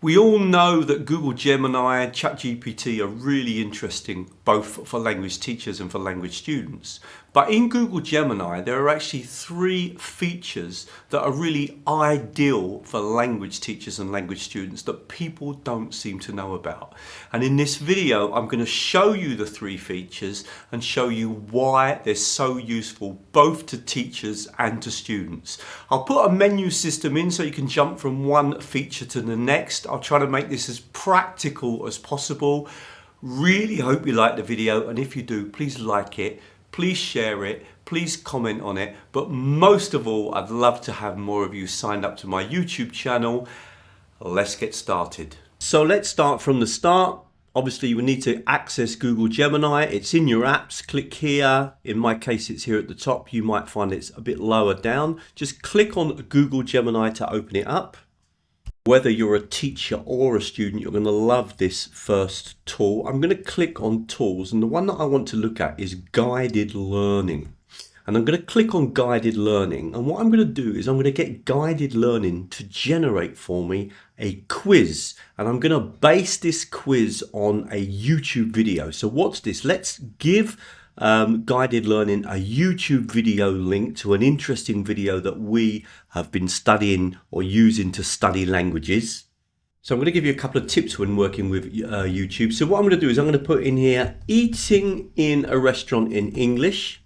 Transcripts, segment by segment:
We all know that Google Gemini and ChatGPT are really interesting both for language teachers and for language students. But in Google Gemini, there are actually 3 features that are really ideal for language teachers and language students that people don't seem to know about. And in this video, I'm going to show you the 3 features and show you why they're so useful both to teachers and to students. I'll put a menu system in so you can jump from one feature to the next. I'll try to make this as practical as possible. Really hope you like the video, and if you do, please like it, please share it, please comment on it, but most of all, I'd love to have more of you signed up to my YouTube channel. Let's get started. So let's start from the start. Obviously, you will need to access Google Gemini. It's in your apps. Click here. In my case, it's here at the top. You might find it's a bit lower down. Just click on Google Gemini to open it up. Whether you're a teacher or a student, you're going to love this first tool. I'm going to click on tools, and the one that I want to look at is guided learning. And I'm going to click on guided learning, and what I'm going to do is I'm going to get guided learning to generate for me a quiz, and I'm going to base this quiz on a YouTube video. So what's this? Let's give guided learning a YouTube video link to an interesting video that we have been studying or using to study languages. So I'm going to give you a couple of tips when working with YouTube. So what I'm going to do is I'm going to put in here eating in a restaurant in English.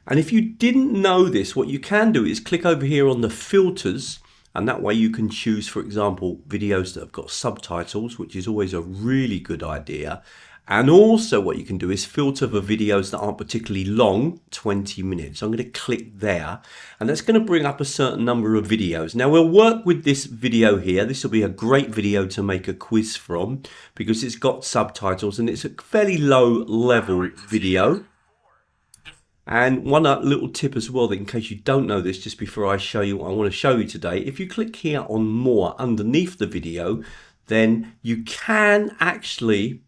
And if you didn't know this, what you can do is click over here on the filters, and that way you can choose, for example, videos that have got subtitles, which is always a really good idea. And also what you can do is filter for videos that aren't particularly long, 20 minutes. I'm going to click there, and that's going to bring up a certain number of videos. Now we'll work with this video here. This will be a great video to make a quiz from because it's got subtitles and it's a fairly low level video. And one little tip as well, that in case you don't know this, just before I show you what I want to show you today, if you click here on more underneath the video, then you can actually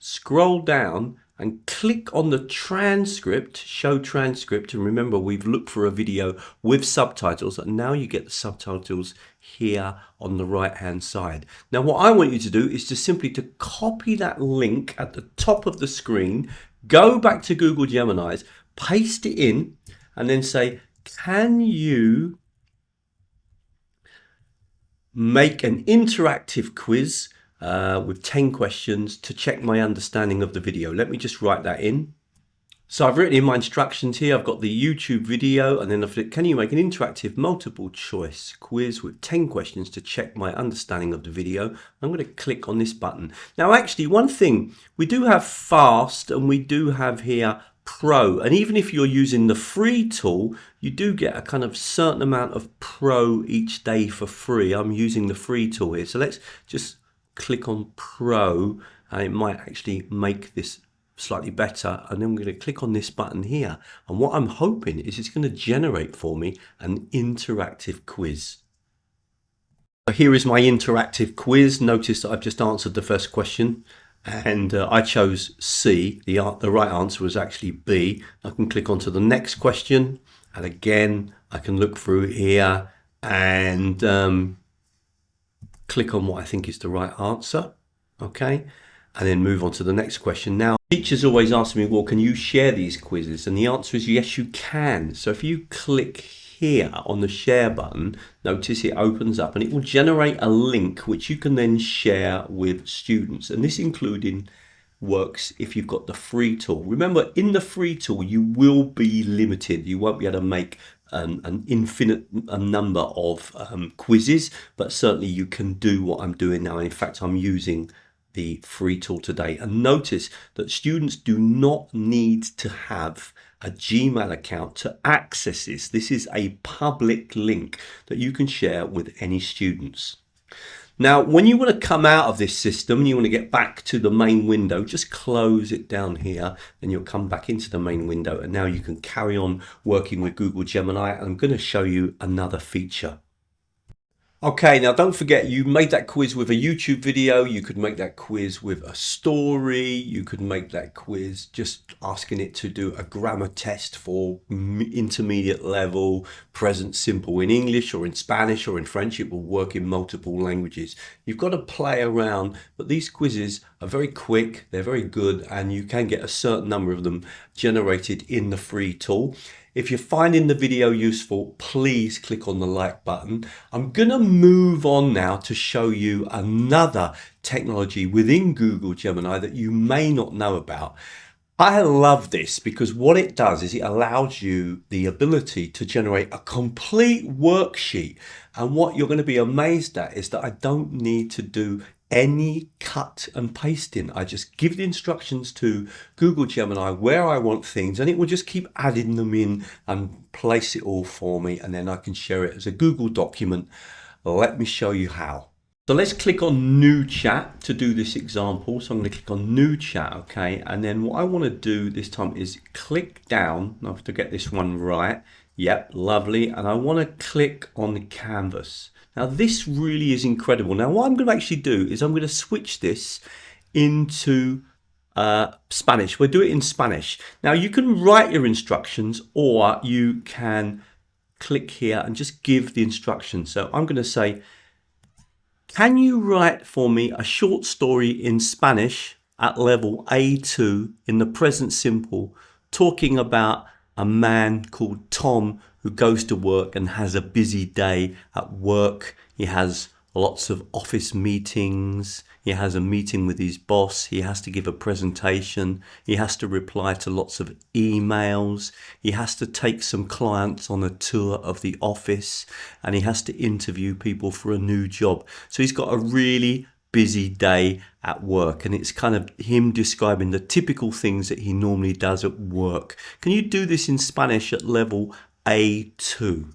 scroll down and click on the transcript, show transcript, and remember we've looked for a video with subtitles, and now you get the subtitles here on the right hand side. Now what I want you to do is just simply to copy that link at the top of the screen, go back to Google Gemini's, paste it in, and then say, can you make an interactive quiz with 10 questions to check my understanding of the video? Let me just write that in. So I've written in my instructions here, I've got the YouTube video, and then I've said, can you make an interactive multiple choice quiz with 10 questions to check my understanding of the video? I'm going to click on this button. Now actually, one thing, we do have fast and we do have here Pro, and even if you're using the free tool, you do get a kind of certain amount of Pro each day for free. I'm using the free tool here, so let's just click on Pro, and it might actually make this slightly better. And then I'm going to click on this button here, and what I'm hoping is it's going to generate for me an interactive quiz. So here is my interactive quiz. Notice that I've just answered the first question, and I chose C. The right answer was actually B. I can click onto the next question, and again I can look through here and click on what I think is the right answer, okay, and then move on to the next question. Now teachers always ask me, well, can you share these quizzes? And the answer is yes, you can. So if you click here on the share button, notice it opens up and it will generate a link which you can then share with students, and this including works if you've got the free tool. Remember, in the free tool you will be limited. You won't be able to make an infinite number of quizzes, but certainly you can do what I'm doing now. In fact, I'm using the free tool today. And notice that students do not need to have a Gmail account to access this. This is a public link that you can share with any students. Now, when you want to come out of this system and you want to get back to the main window, just close it down here and you'll come back into the main window, and now you can carry on working with Google Gemini. And I'm going to show you another feature. Okay, now don't forget you made that quiz with a YouTube video. You could make that quiz with a story. You could make that quiz just asking it to do a grammar test for intermediate level, present simple in English or in Spanish or in French. It will work in multiple languages. You've got to play around, but these quizzes are very quick, they're very good, and you can get a certain number of them generated in the free tool. If you're finding the video useful, please click on the like button. I'm going to move on now to show you another technology within Google Gemini that you may not know about. I love this because what it does is it allows you the ability to generate a complete worksheet. And what you're going to be amazed at is that I don't need to do any cut and pasting. I just give the instructions to Google Gemini where I want things, and it will just keep adding them in and place it all for me, and then I can share it as a Google document. Let me show you how. So let's click on new chat to do this example. So I'm going to click on new chat, okay, and then what I want to do this time is click down. I have to get this one right. Yep, lovely. And I want to click on the canvas. Now this really is incredible. Now what I'm going to actually do is I'm going to switch this into Spanish. We'll do it in Spanish. Now you can write your instructions, or you can click here and just give the instructions. So I'm going to say, can you write for me a short story in Spanish at level A2 in the present simple, talking about a man called Tom who goes to work and has a busy day at work. He has lots of office meetings. He has a meeting with his boss. He has to give a presentation. He has to reply to lots of emails. He has to take some clients on a tour of the office, and he has to interview people for a new job. So he's got a really busy day at work, and it's kind of him describing the typical things that he normally does at work. Can you do this in Spanish at level A2?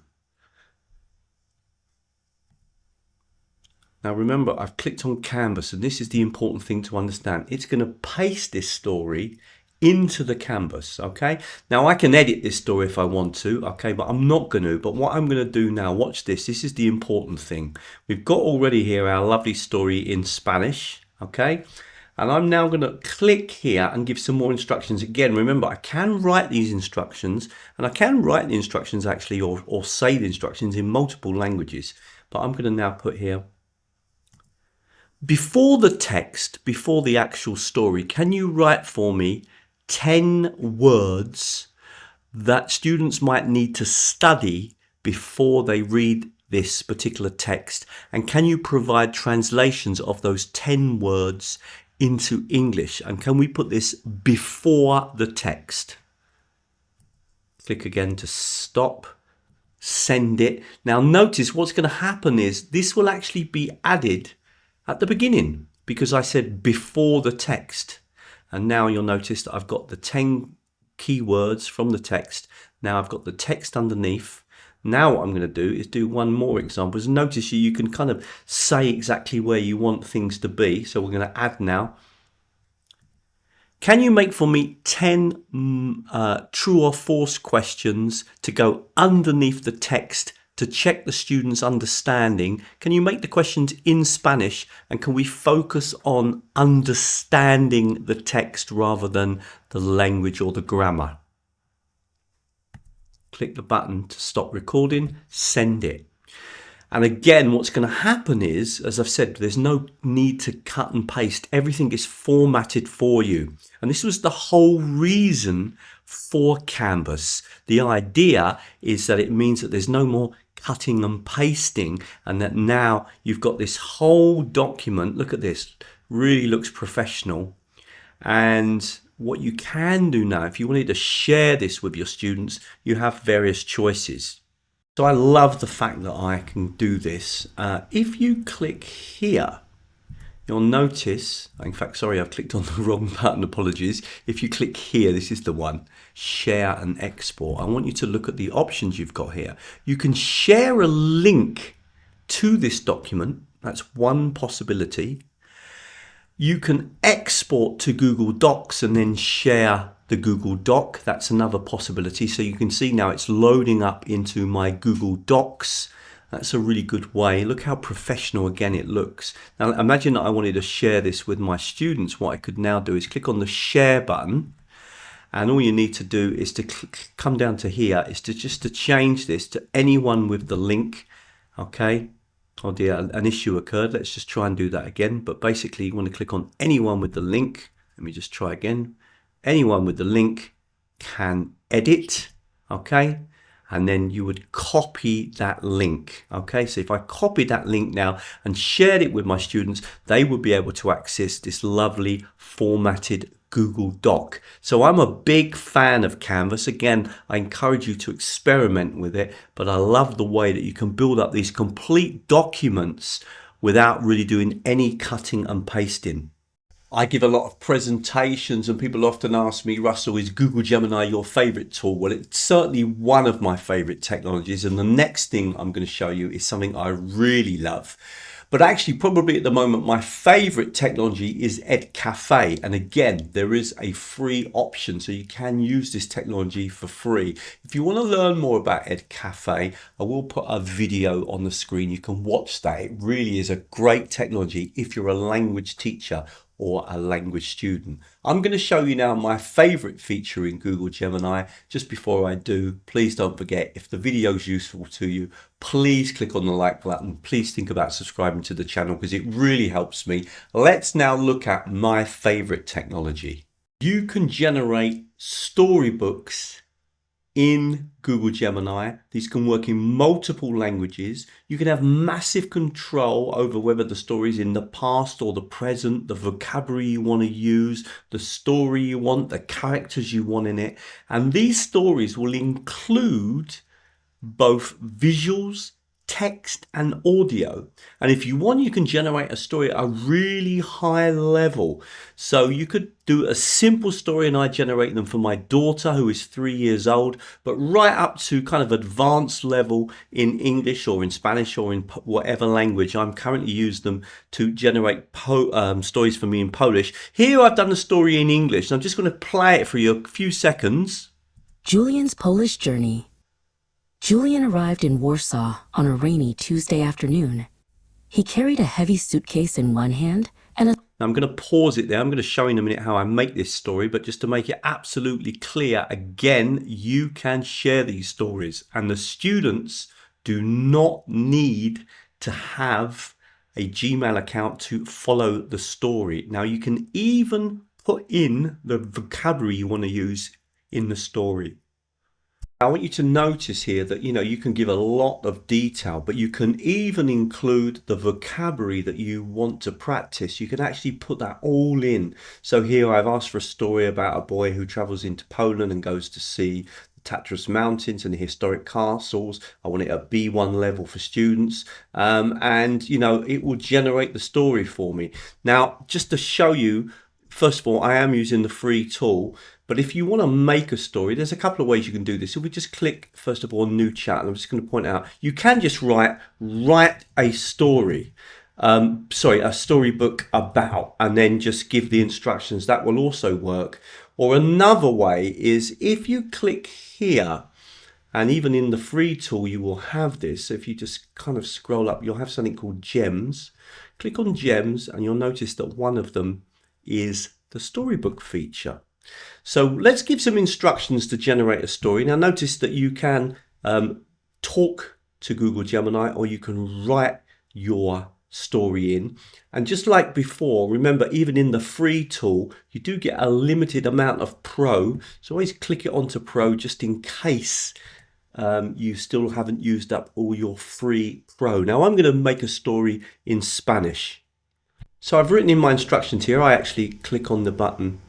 Now remember, I've clicked on canvas, and this is the important thing to understand. It's going to paste this story into the canvas, okay? Now I can edit this story if I want to, okay, but I'm not going to. But what I'm going to do now, watch this. This is the important thing. We've got already here our lovely story in Spanish, okay? And I'm now going to click here and give some more instructions. Again, remember, I can write these instructions, and I can write the instructions actually, or say the instructions in multiple languages. But I'm going to now put here, before the text, before the actual story, can you write for me 10 words that students might need to study before they read this particular text? And can you provide translations of those 10 words into English? And can we put this before the text? Click again to stop, send it. Now notice what's going to happen is this will actually be added at the beginning because I said before the text. And now you'll notice that I've got the 10 keywords from the text. Now I've got the text underneath. Now what I'm going to do is do one more example. Notice you can kind of say exactly where you want things to be. So we're going to add now. Can you make for me 10 true or false questions to go underneath the text to check the student's understanding? Can you make the questions in Spanish, and can we focus on understanding the text rather than the language or the grammar? Click the button to stop recording, send it. And again, what's going to happen is, as I've said, there's no need to cut and paste. Everything is formatted for you. And this was the whole reason for Canvas. The idea is that it means that there's no more cutting and pasting, and that now you've got this whole document. Look at this, really looks professional. And what you can do now, if you wanted to share this with your students, you have various choices. So I love the fact that I can do this. If you click here, you'll notice, in fact, sorry, I've clicked on the wrong button, apologies. If you click here, this is the one, share and export. I want you to look at the options you've got here. You can share a link to this document. That's one possibility. You can export to Google Docs and then share the Google Doc. That's another possibility. So you can see now it's loading up into my Google Docs That's a really good way. Look how professional again it looks. Now imagine that I wanted to share this with my students. What I could now do is click on the share button, and all you need to do is to come down to here, is to just to change this to anyone with the link. Okay. Oh dear, an issue occurred. Let's just try and do that again. But basically you want to click on anyone with the link. Let me just try again. Anyone with the link can edit. Okay. And then you would copy that link. Okay, so if I copied that link now and shared it with my students, they would be able to access this lovely formatted Google Doc. So I'm a big fan of Canvas. Again, I encourage you to experiment with it, but I love the way that you can build up these complete documents without really doing any cutting and pasting. I give a lot of presentations and people often ask me, Russell, is Google Gemini your favorite tool? Well, it's certainly one of my favorite technologies. And the next thing I'm going to show you is something I really love. But actually, probably at the moment, my favorite technology is EdCafe. And again, there is a free option, so you can use this technology for free. If you want to learn more about EdCafe, I will put a video on the screen. You can watch that. It really is a great technology if you're a language teacher or a language student. I'm going to show you now my favorite feature in Google Gemini. Just before I do, please don't forget, if the video is useful to you, please click on the like button. Please think about subscribing to the channel because it really helps me. Let's now look at my favorite technology. You can generate storybooks in Google Gemini. These can work in multiple languages. You can have massive control over whether the story is in the past or the present, the vocabulary you want to use, the story you want, the characters you want in it. And these stories will include both visuals, text and audio. And if you want, you can generate a story at a really high level. So you could do a simple story, and I generate them for my daughter who is 3 years old, but right up to kind of advanced level in English or in Spanish or in whatever language. I'm currently using them to generate stories for me in Polish. Here I've done a story in English, and I'm just going to play it for you a few seconds. Julian's Polish Journey. Julian arrived in Warsaw on a rainy Tuesday afternoon. He carried a heavy suitcase in one hand and Now I'm going to pause it there. I'm going to show in a minute how I make this story, but just to make it absolutely clear, again, you can share these stories and the students do not need to have a Gmail account to follow the story. Now you can even put in the vocabulary you want to use in the story. I want you to notice here that, you can give a lot of detail, but you can even include the vocabulary that you want to practice. You can actually put that all in. So here I've asked for a story about a boy who travels into Poland and goes to see the Tatras Mountains and the historic castles. I want it at B1 level for students. And, it will generate the story for me. Now, just to show you, first of all, I am using the free tool. But if you want to make a story, there's a couple of ways you can do this. If we just click, first of all, new chat, and I'm just going to point out, you can just write a story, a storybook about, and then just give the instructions. That will also work. Or another way is if you click here, and even in the free tool, you will have this. So if you just kind of scroll up, you'll have something called gems. Click on gems, and you'll notice that one of them is the storybook feature. So let's give some instructions to generate a story. Now notice that you can talk to Google Gemini or you can write your story in. And just like before, remember, even in the free tool, you do get a limited amount of Pro. So always click it onto Pro just in case you still haven't used up all your free Pro. Now I'm going to make a story in Spanish. So I've written in my instructions here. I actually click on the button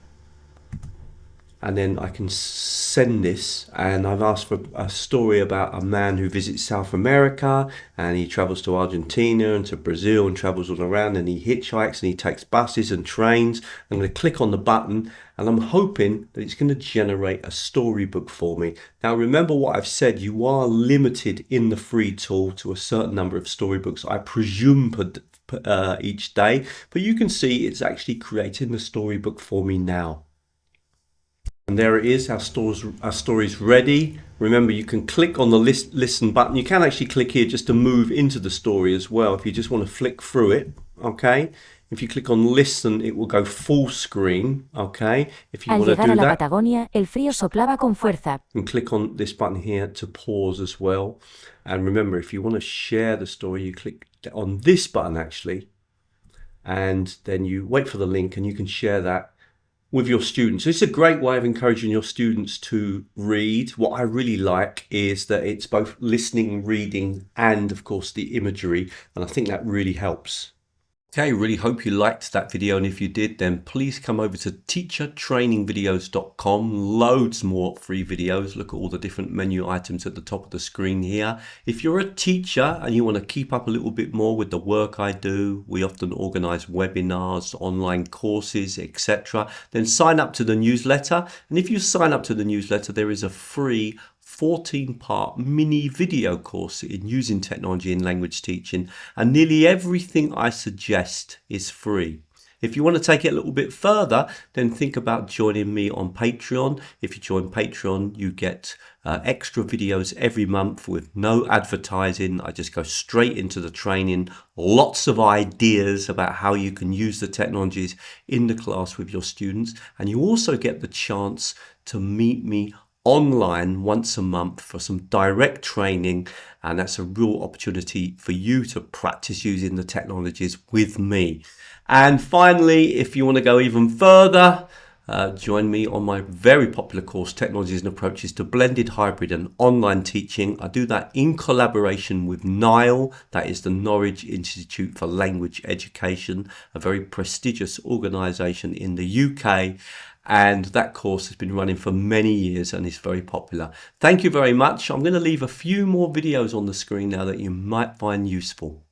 and then I can send this, and I've asked for a story about a man who visits South America and he travels to Argentina and to Brazil and travels all around, and he hitchhikes and he takes buses and trains. I'm going to click on the button and I'm hoping that it's going to generate a storybook for me. Now remember what I've said, you are limited in the free tool to a certain number of storybooks, I presume each day, but you can see it's actually creating the storybook for me now. And there it is, our story's ready. Remember, you can click on the listen button. You can actually click here just to move into the story as well if you just want to flick through it, okay? If you click on listen, it will go full screen, okay? If you Al want to llegar do a la that, Patagonia, el frío soplaba con fuerza. and click on this button here to pause as well. And remember, if you want to share the story, you click on this button actually, and then you wait for the link and you can share that with your students. It's a great way of encouraging your students to read. What I really like is that it's both listening, reading, and of course the imagery, and I think that really helps. Okay, really hope you liked that video, and if you did, then please come over to teachertrainingvideos.com. Loads more free videos. Look at all the different menu items at the top of the screen here. If you're a teacher and you want to keep up a little bit more with the work I do, we often organize webinars, online courses, etc. Then sign up to the newsletter, and if you sign up to the newsletter, there is a free 14-part mini video course in using technology in language teaching, and nearly everything I suggest is free. If you want to take it a little bit further, then think about joining me on Patreon. If you join Patreon, you get extra videos every month with no advertising. I just go straight into the training, lots of ideas about how you can use the technologies in the class with your students, and you also get the chance to meet me online once a month for some direct training, and that's a real opportunity for you to practice using the technologies with me. And finally, if you want to go even further, join me on my very popular course, Technologies and Approaches to Blended, Hybrid and Online Teaching. I do that in collaboration with NILE, that is the Norwich Institute for Language Education, a very prestigious organisation in the UK. And that course has been running for many years and is very popular. Thank you very much. I'm going to leave a few more videos on the screen now that you might find useful.